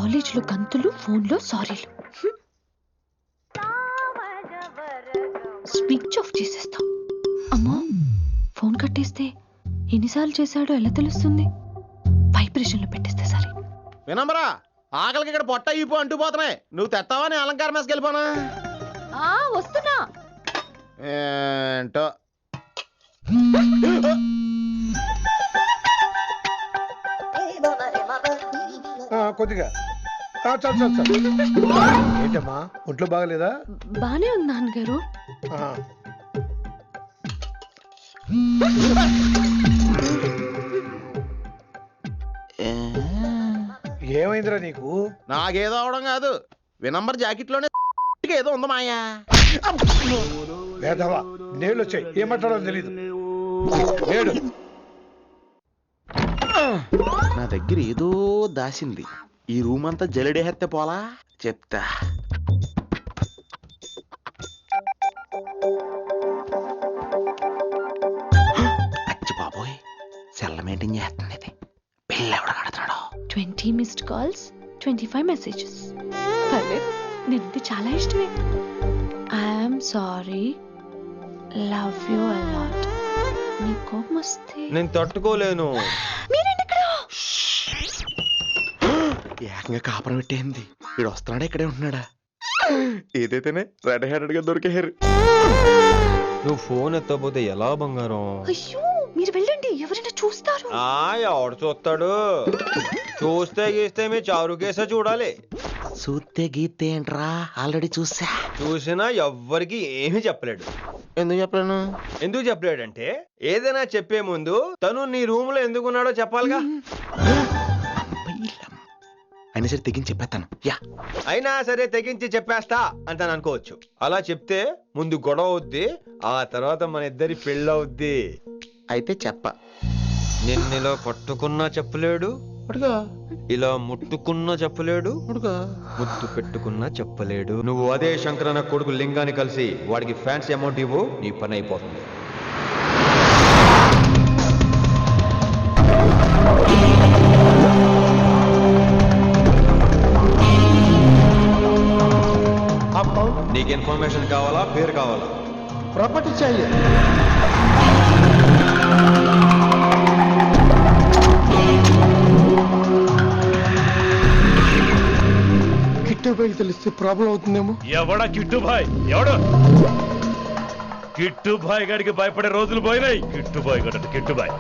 కాలేజ్లో గంతులు, ఫోన్లో సారీలు. స్విచ్ ఆఫ్ చేసేస్తా. అమ్మో, ఫోన్ కట్టేస్తే ఎన్నిసార్లు చేశాడో ఎలా తెలుస్తుంది? వైబ్రేషన్లో పెట్టేస్తే సరే. వినమ్రా, ఆకలికి ఇక్కడ పొట్ట ఇప్పు అంటూ పోతున్నాయి. నువ్వు తెస్తావా నేను అలంకారం వేసుకెళ్ళిపోనా? వస్తున్నా. ఏంటో కొద్దిగా చాలు ఏంటమ్మా, ఒంట్లో బాగలేదా? బానే ఉంది నాన్నగారు. ఏమైందిరా నీకు? నాకేదో అవడం కాదు, వినంబర్ జాకెట్ లోనే ఏదో ఉంది మాయా. వేదవా, నేళ్ళు వచ్చాయి, ఏమంటాడో తెలీదు. నేడు నా దగ్గర ఏదో దాసింది. ఈ రూమ్ అంతా జలిడేహెత్తే పోలా చెప్తా. అచ్చి బాబోయ్, సెల్ల మెయింటైన్ చేస్తుంది ఇది. పిల్ల ఎవడ కడతాడో. 20 మిస్డ్ కాల్స్, 25 మెసేజెస్. పర్లేదు, నేనంటే చాలా ఇష్టమే. I'm sorry, love you a lot. నీ కోపం వస్తే నేను తట్టుకోలేను. ఏకంగా కాపురం పెట్టేంది. వీడు వస్తున్నాడా ఇక్కడే ఉంటున్నాడా? ఏదైతేనే రెడ్ హ్యాండెడ్ గా దొరికేహారు. నువ్వు ఫోన్ ఎత్తపోతే ఎలా బంగారం? అయ్యో, మీరు వెళ్ళండి, ఎవరైనా చూస్తారు. ఎవడు చూస్తాడు? చూస్తే గీస్తే మీ చారు కేసే చూడాలి. చూస్తే గీతే ఏంట్రా, ఆల్రెడీ చూసినా ఎవ్వరికి ఏమీ చెప్పలేడు. ఎందుకు చెప్పలేను? ఎందుకు చెప్పలేడంటే ఏదైనా చెప్పే ముందు తను నీ రూమ్ లో ఎందుకున్నాడో చెప్పాలిగా. అయినా సరే తెగించి చెప్పేస్తాను. అయినా సరే తెగించి చెప్పేస్తా అంటాను అనుకోవచ్చు. అలా చెప్తే ముందు గొడవ అవుద్ది, ఆ తర్వాత మన ఇద్దరి పెళ్ళవుద్ది. అయితే చెప్ప. నిన్నెలా పట్టుకున్నా చెప్పలేడు, ఇలా ముట్టుకున్నా చెప్పలేడు, ముద్దు పెట్టుకున్నా చెప్పలేడు. నువ్వు అదే శంకరన్న కొడుకు లింగాన్ని కలిసి వాడికి ఫ్యాన్సీ అమౌంట్ ఇవ్వు, నీ పని అయిపోతుంది. నీకు ఇన్ఫర్మేషన్ కావాలా, పేరు కావాలా? ప్రాపర్టీ चाहिए. కిట్టుబాయి తెలిస్తే ప్రాబ్లం అవుతుందేమో. ఎవడా కిట్టుబాయ్? ఎవడు కిట్టుబాయ్ గారికి భయపడే రోజులు పోయినాయి. కిట్టుబాయ్ గడ కిట్టుబాయ్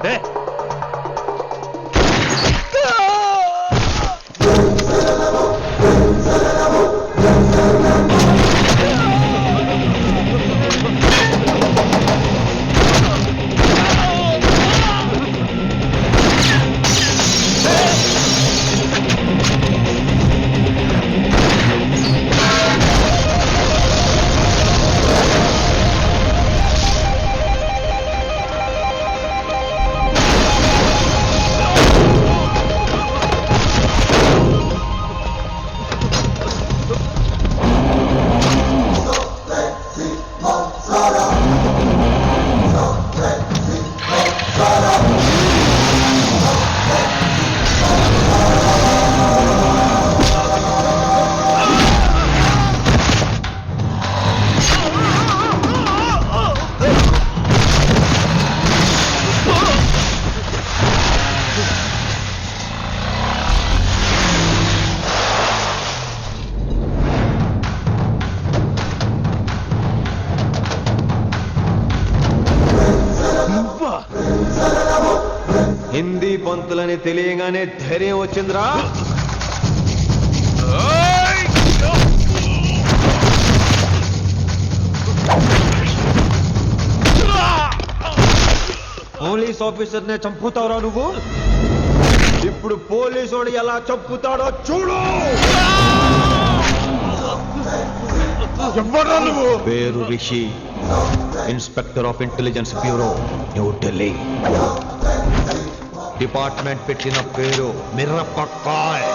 హిందీ పంతులని తెలియగానే ధైర్యం వచ్చిందిరా. పోలీస్ ఆఫీసర్ నే చంపుతావురా నువ్వు. ఇప్పుడు పోలీసుడు ఎలా చంపుతాడో చూడు. పేరు Rishi, inspector of intelligence bureau, new Delhi. Department పెట్టిన పేరు మిర్రపక్కాయ్.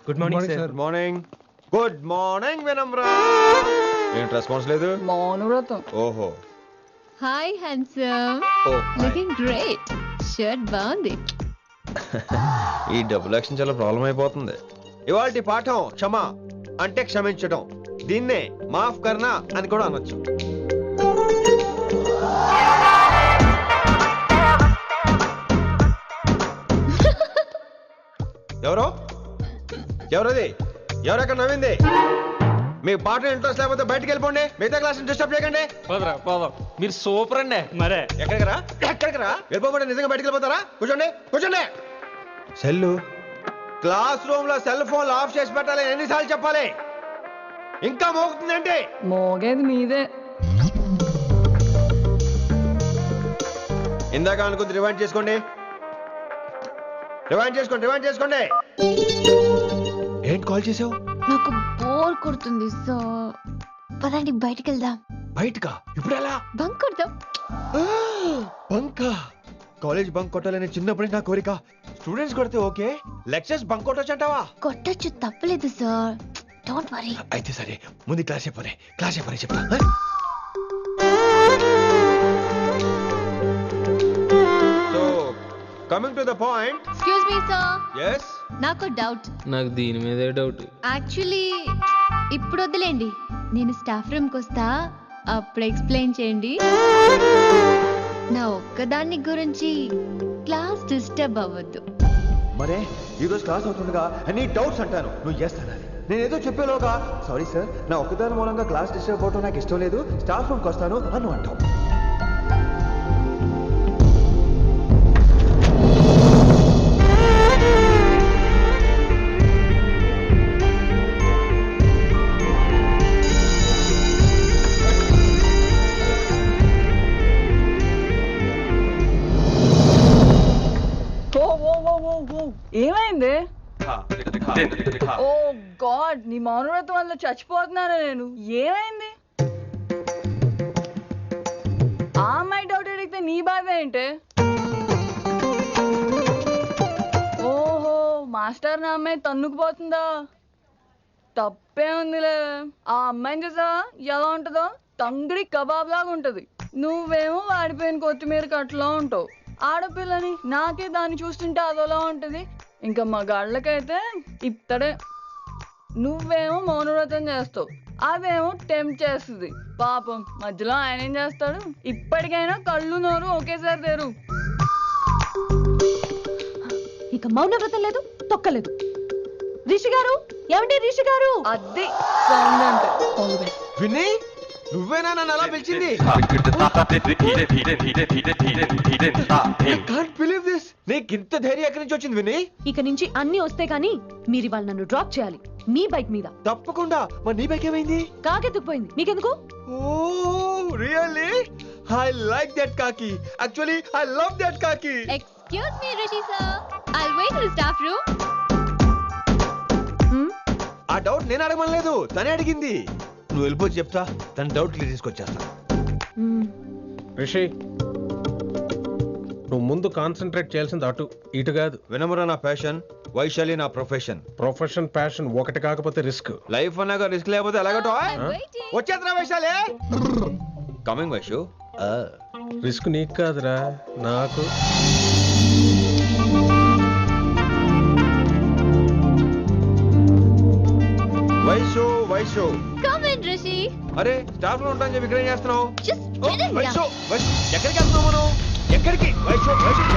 Good morning sir. Good morning. Good morning Vinamra. ఏంటి రెస్పాన్స్ లేదు? మౌనవ్రతం. ఓహో. Hi handsome, oh looking great. Shirt బాగుంది. ఈ డబుల్ యాక్షన్ చాలా ప్రాబ్లం అయిపోతుంది. ఇవాల్టి పాఠం క్షమ అంటే క్షమించడం. దీన్నే మాఫ్ కర్నా అని కూడా అనొచ్చు. ఎవరో ఎవరది? ఎవరెక్కడ నవ్వింది? మీ పాట ఇంట్రెస్ట్ లేకపోతే బయటకు వెళ్ళిపోండి. మిగతా క్లాస్ డిస్టర్బ్ చేయకండి. మీరు సూపర్ అండి. మరే ఎక్కడికి రా వెళ్ళిపోమంటే నిజంగా బయటకు వెళ్ళిపోతారా? కూర్చోండి కూర్చోండి. సెల్లు క్లాస్ రూమ్ లో సెల్ ఫోన్ ఆఫ్ చేసి పెట్టాలి. ఎన్నిసార్లు చెప్పాలి? ఇంకా మోగుతుందంటే మోగేది మీదే. ఇందాక అనుకుంది రివైండ్ చేసుకోండి. రివైండ్ చేసుకోండి. ఏంటి కాల్ చేసావు? నాకు బోర్ కొడుతుంది సో పదండి బయటికి వెళ్దాం. బయటకా? ఇప్పుడు ఎలా? బంక్ కొడదాం. బంకా? కాలేజ్ బంక్ కొట్టాలని చిన్నప్పటి నా కోరిక. స్టూడెంట్స్ కొడితే ఓకే, లెక్చర్స్ బంక్ కొట్టొచ్చు అంటావా? కొట్టచ్చు, తప్పలేదు సార్. Don't worry. అయితే సరే, ముందు క్లాస్ చెప్పని చెప్తా. So coming to the point. Excuse me sir, yes నాకు డౌట్. నాకు దీని మీదే డౌట్. యాక్చువల్లీ ఇప్పుడు వద్దులేండి, నేను స్టాఫ్ రూమ్కి వస్తా, అప్పుడు ఎక్స్ప్లెయిన్ చేయండి. నా ఒక్కదాన్ని గురించి క్లాస్ డిస్టర్బ్ అవ్వద్దు. మరే ఈ రోజు క్లాస్ అవుతుండగా అన్ని డౌట్స్ అంటాను, నువ్వు చేస్తాను. నేను ఏదో చెప్పేలోగా సారీ సార్, నా ఒక్కదాని మూలంగా క్లాస్ డిస్టర్బ్ అవడం నాకు ఇష్టం లేదు, స్టాఫ్ రూమ్కి వస్తాను అని అంటావు. ఏమైంది? ఓ గాడ్, నీ మౌనవ్రతం వల్ల చచ్చిపోతున్నాను నేను. ఏమైంది? ఆ అమ్మాయి డౌట్ అడిగితే నీ బాధ ఏంటి? ఓహో, మాస్టర్ నా అమ్మాయి తన్నుకుపోతుందా? తప్పే ఉందిలే. ఆ అమ్మాయిని చూసావా ఎలా ఉంటుందో? తంగిడి కబాబ్ లాగా ఉంటది. నువ్వేమో వాడిపోయిన కొత్తిమీర కట్లా ఉంటావు. ఆడపిల్లని నాకే దాన్ని చూస్తుంటే అదోలా ఉంటది. ఇంకా మగాళ్ళకైతే ఇత్తడే. నువ్వేమో మౌనవ్రతం చేస్తావు, అదేమో టెంప్ట్ చేస్తుంది. పాపం మధ్యలో ఆయన ఏం చేస్తాడు? ఇప్పటికైనా కళ్ళు నోరు ఒకేసారి తెరు. ఇక మౌనవ్రతం లేదు, తొక్కలేదు. రిషి గారు, ఏమండి రిషి గారు? అది సౌండ్ అంటే. విన్నీ, నువ్వేనా నన్ను అలా పిలిచింది? నీకింత ధైర్యం ఎక్కడి నుంచి వచ్చింది విన్నీ? ఇక నుంచి అన్ని వస్తే కానీ మీరు ఇవాళ నన్ను డ్రాప్ చేయాలి మీ బైక్ మీద. తప్పకుండా. మరి నీ బైక్ ఏమైంది? కాకెత్తుకుపోయింది. మీకెందుకు? Oh really? I like that కాకి. యాక్చువల్లీ ఐ లవ్ దట్ కాకి. Excuse me Rishi sir, I'll wait in staff room. ఆ డౌట్ నేను అడగమనలేదు, తనే అడిగింది. నువ్వు వెళ్ళిపోయి చెప్తా, తన డౌట్ క్లియర్ తీసుకొచ్చేస్తా. రిషి, నువ్వు ముందు కాన్సన్ట్రేట్ చేయాల్సింది అటు ఇటు కాదు. వినమ్ర నా ప్యాషన్, వైశాలి నా ప్రొఫెషన్. ప్రొఫెషన్ ప్యాషన్ ఒకటి కాకపోతే రిస్క్. లైఫ్ అన్నాక రిస్క్ లేకపోతే ఎలాగటో? వచ్చేద్రా వైశాలి. కమింగ్ వైషు. రిస్క్ నీకు కాదురా, నాకు. Vaishu come in Rishi. అరే స్టాఫ్ లో ఉంటాను చెప్పి ఇక్కడ ఏం చేస్తున్నావు? Just get in. వైషు ఎక్కడికి వెళ్తున్నావు మనం? ఎక్కడికి? వైషు ఎక్కడికి?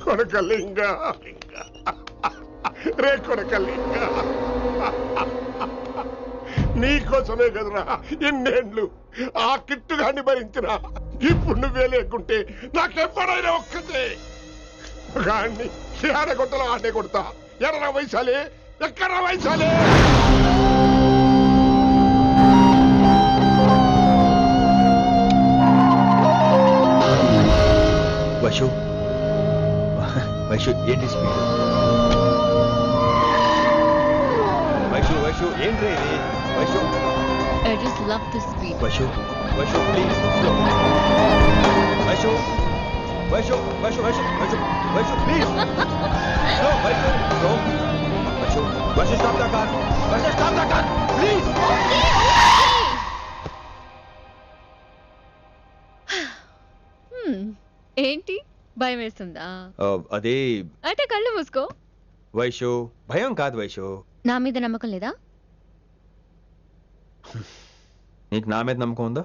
కొడకలింగ రే కొడకలింగ, నీకోసమే కదరా ఇన్నేళ్ళు ఆ కిట్టుగాన్ని భరించినా. ఇప్పుడు నువ్వే లేకుంటే నాకెప్పుడైనా ఒక్కతే గాన్ని ఆడగొట్టలో ఆడే కొడతా. ఎర్ర వైశాలి, ఎక్కడ వైశాలి? వైషు వైషు ఏంటి స్పీడ్? వైషు ఏంటి ఇది? Vaishu I just love this speed. Vaishu please slow. Vaishu please slow. Vaishu stop the car. Vaishu stop the car please. ఏంటి భయం వేస్తుందా? అదే అంటే కళ్ళు మూసుకో. వైషు, భయం కాదు వైషు. నా మీద నమ్మకం లేదా? నీకు నా మీద నమ్మకం ఉందా?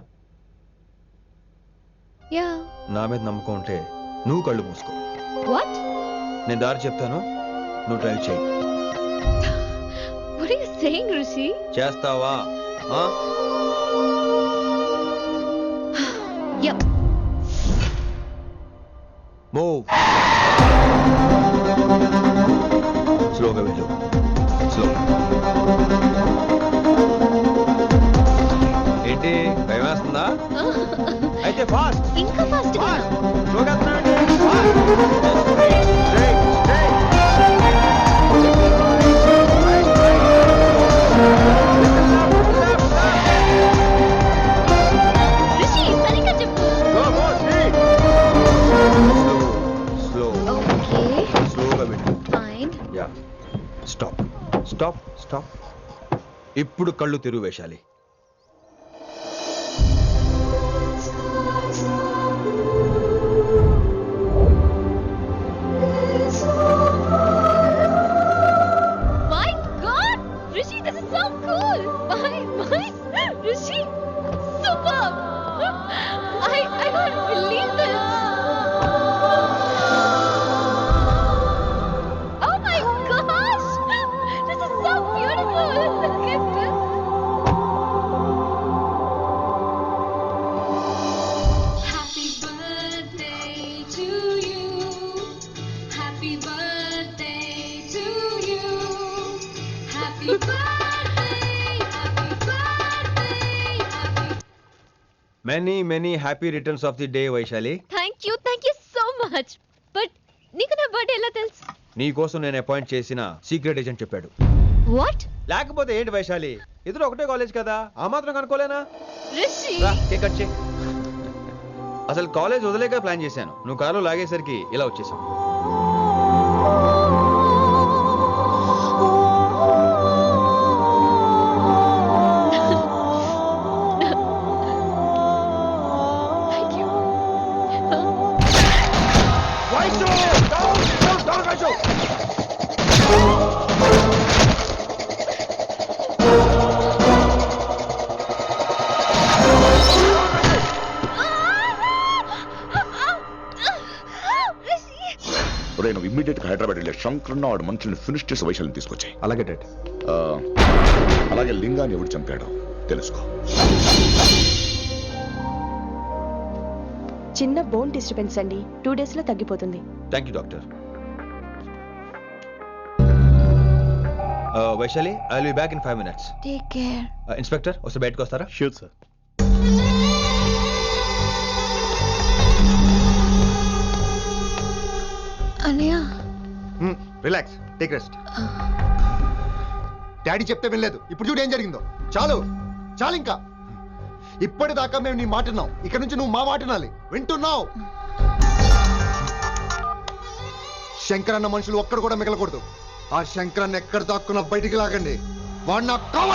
యా. నా మీద నమ్మకం ఉంటే నువ్వు కళ్ళు మూసుకో. వాట్? నేను దారి చెప్తాను, నువ్వు డ్రైవ్ చేయి. What are you saying Rishi? చేస్తావా? యా. మూవ్. స్లోగా వెళ్ళు. స్లో. ఏంటి భయం వేస్తుందా? అయితే ఫాస్ట్. ఇంకా ఫాస్ట్ గా. స్లోగా వెళ్తున్నావేంటి? ఫాస్ట్. Straight, straight. రిషి సరిగ్గా చెప్పు. స్లో. ఓకే స్లోగా వెళ్ళు. Fine. Yeah. Stop, stop, stop. ఇప్పుడు కళ్ళు తెరువు Vaishali. My God, Rishi, this is so cool. My, Rishi, superb. I can't believe this. Oh my gosh, this is so beautiful. Look at this. Happy birthday to you. Happy birthday to you. Happy birthday, happy birthday, happy. Many many happy returns of the day Vaishali. Thank you so much. But నీకు నా birthday ఎలా తెలుసు? నీ కోసం నేను appoint చేసిన secret agent చెప్పాడు. What? లేకపోతే ఏంటి వైశాలి, ఇద్దరు ఒకటే కాలేజ్ కదా, ఆ మాత్రం కనుక్కోలేనా? Rishi. రా, కేక్ కట్ చేయి. అసలు కాలేజ్ వదిలేక ప్లాన్ చేశాను, నువ్వు కారు లాగేసరికి ఇలా వచ్చేసాం. Thank you. నువ్వు ఇమ్మీడియట్ గా హైదరాబాద్ వెళ్ళే శంకరన్న వాడు మనుషుల్ని ఫినిష్ చేసి వైశాల్ని తీసుకొచ్చాయి. అలాగే డాడ్. అలాగే లింగాన్ని ఎవడు చంపాడో తెలుసుకో. చిన్న బోన్ డిస్టర్బెన్స్ అండి, 2 days లో తగ్గిపోతుంది. Thank you doctor. Vaishali, I will be back in 5 minutes. Take care. Inspector ఒకసారి బయటకు వస్తారా? Sure sir. అన్నయ్య. Relax, take rest. డాడీ చెప్తే వినలేదు, ఇప్పుడు చూడు ఏం జరిగిందో. చాలు చాలు, ఇంకా ఇప్పటిదాకా మేము నీ మాట విన్నాం, ఇక్కడ నుంచి నువ్వు మా మాట వినాలి. వింటున్నావు? శంకరన్న మనుషులు ఒక్కడు కూడా మిగలకూడదు. ఆ శంకరన్న ఎక్కడ దాక్కున్నా బయటికి లాగండి. వాడు నాకు కావాలి.